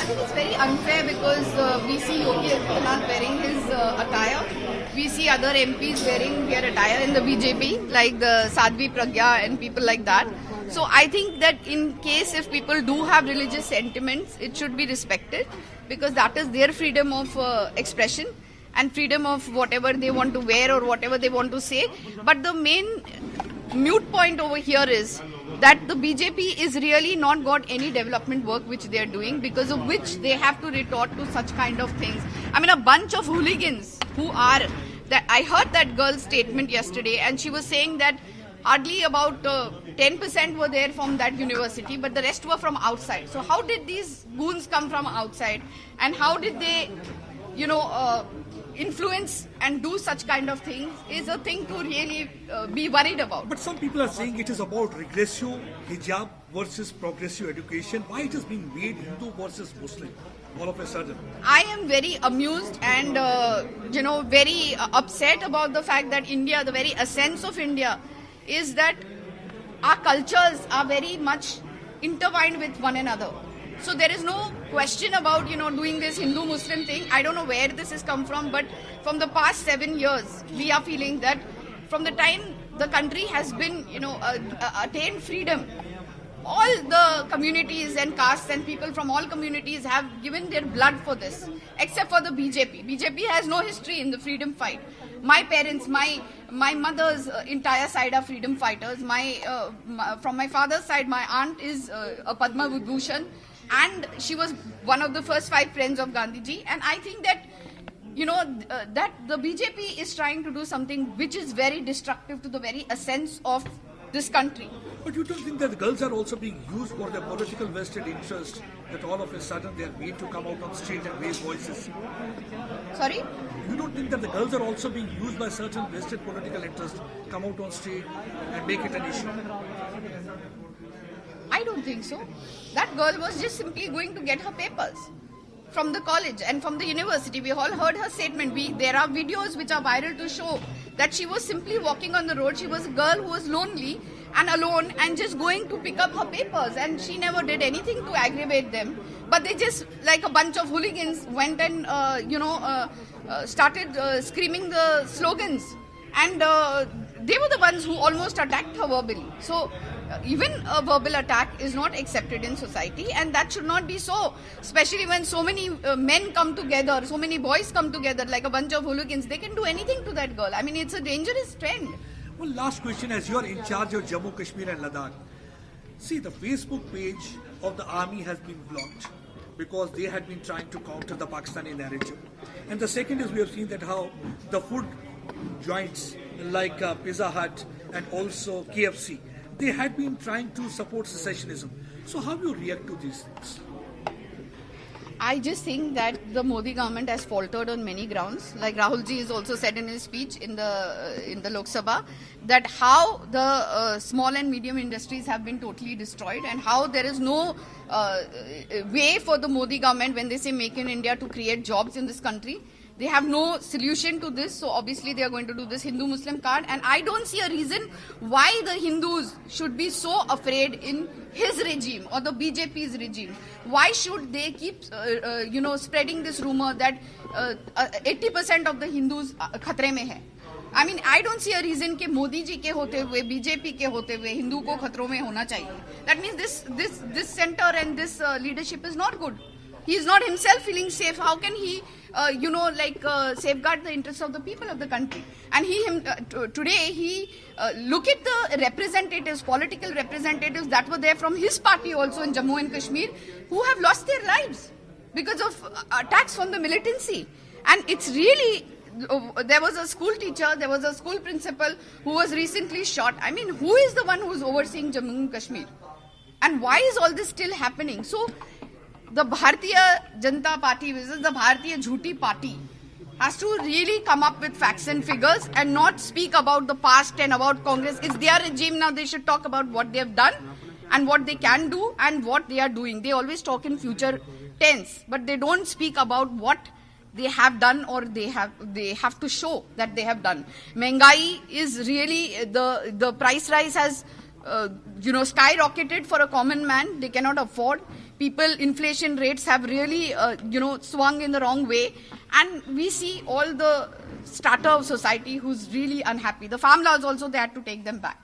think it's very unfair because we see Yogi Adityanath wearing his attire. We see other MPs wearing their attire in the BJP, like the Sadhvi Pragya and people like that. So I think that in case if people do have religious sentiments, it should be respected because that is their freedom of expression and freedom of whatever they want to wear or whatever they want to say. But the main mute point over here is that the BJP is really not got any development work which they are doing, because of which they have to retort to such kind of things. I mean, a bunch of hooligans who are that I heard that girl's statement yesterday, and she was saying that hardly about 10% were there from that university, but the rest were from outside. So how did these goons come from outside, and how did they, influence and do such kind of things is a thing to really be worried about. But some people are saying it is about regressive hijab versus progressive education. Why it is being made Hindu versus Muslim all of a sudden? I am very amused and very upset about the fact that India, the very essence of India, is that our cultures are very much intertwined with one another. So there is no question about, doing this Hindu-Muslim thing. I don't know where this has come from, but from the past 7 years, we are feeling that from the time the country has been, attained freedom, all the communities and castes and people from all communities have given their blood for this, except for the BJP. BJP has no history in the freedom fight. My parents, my mother's entire side are freedom fighters. From my father's side, my aunt is a Padma Vibhushan, and she was one of the first 5 friends of Gandhiji. And I think that, that the BJP is trying to do something which is very destructive to the very essence of this country. But you don't think that the girls are also being used for their political vested interest, that all of a sudden they are made to come out on street and raise voices? Sorry? You don't think that the girls are also being used by certain vested political interests, come out on street and make it an issue? I don't think so. That girl was just simply going to get her papers from the college and from the university. We all heard her statement. There are videos which are viral to show that she was simply walking on the road. She was a girl who was lonely and alone and just going to pick up her papers, and she never did anything to aggravate them. But they just, like a bunch of hooligans, went and started screaming the slogans, and they were the ones who almost attacked her verbally. So even a verbal attack is not accepted in society, and that should not be so, especially when so many men come together, so many boys come together like a bunch of hooligans. They can do anything to that girl. I mean, it's a dangerous trend. Well, last question, as you are in charge of Jammu, Kashmir and Ladakh, see, the Facebook page of the army has been blocked because they had been trying to counter the Pakistani narrative. And the second is, we have seen that how the food joints like Pizza Hut and also KFC, they had been trying to support secessionism. So how do you react to these things? I just think that the Modi government has faltered on many grounds. Like Rahul ji has also said in his speech in the Lok Sabha, that how the small and medium industries have been totally destroyed, and how there is no way for the Modi government, when they say Make in India, to create jobs in this country. They have no solution to this, so obviously they are going to do this Hindu-Muslim card. And I don't see a reason why the Hindus should be so afraid in his regime or the BJP's regime. Why should they keep, spreading this rumor that 80% of the Hindus khatre mein hai? I mean, I don't see a reason कि मोदी जी के होते हुए, BJP के होते हुए हिंदू को खतरों में होना चाहिए. That means this center and this leadership is not good. He is not himself feeling safe. How can he, safeguard the interests of the people of the country? And today, look at the representatives, political representatives that were there from his party also in Jammu and Kashmir, who have lost their lives because of attacks from the militancy. And it's really, there was a school teacher, there was a school principal who was recently shot. I mean, who is the one who is overseeing Jammu and Kashmir? And why is all this still happening? So, the Bharatiya Janata Party, which is the Bharatiya Jhuti Party, has to really come up with facts and figures and not speak about the past and about Congress. It's their regime now. They should talk about what they have done and what they can do and what they are doing. They always talk in future tense, but they don't speak about what they have done or they have to show that they have done. Mengai is really, the price rise has skyrocketed for a common man. They cannot afford. inflation rates have really, swung in the wrong way. And we see all the strata of society who's really unhappy. The farmlands also, they had to take them back.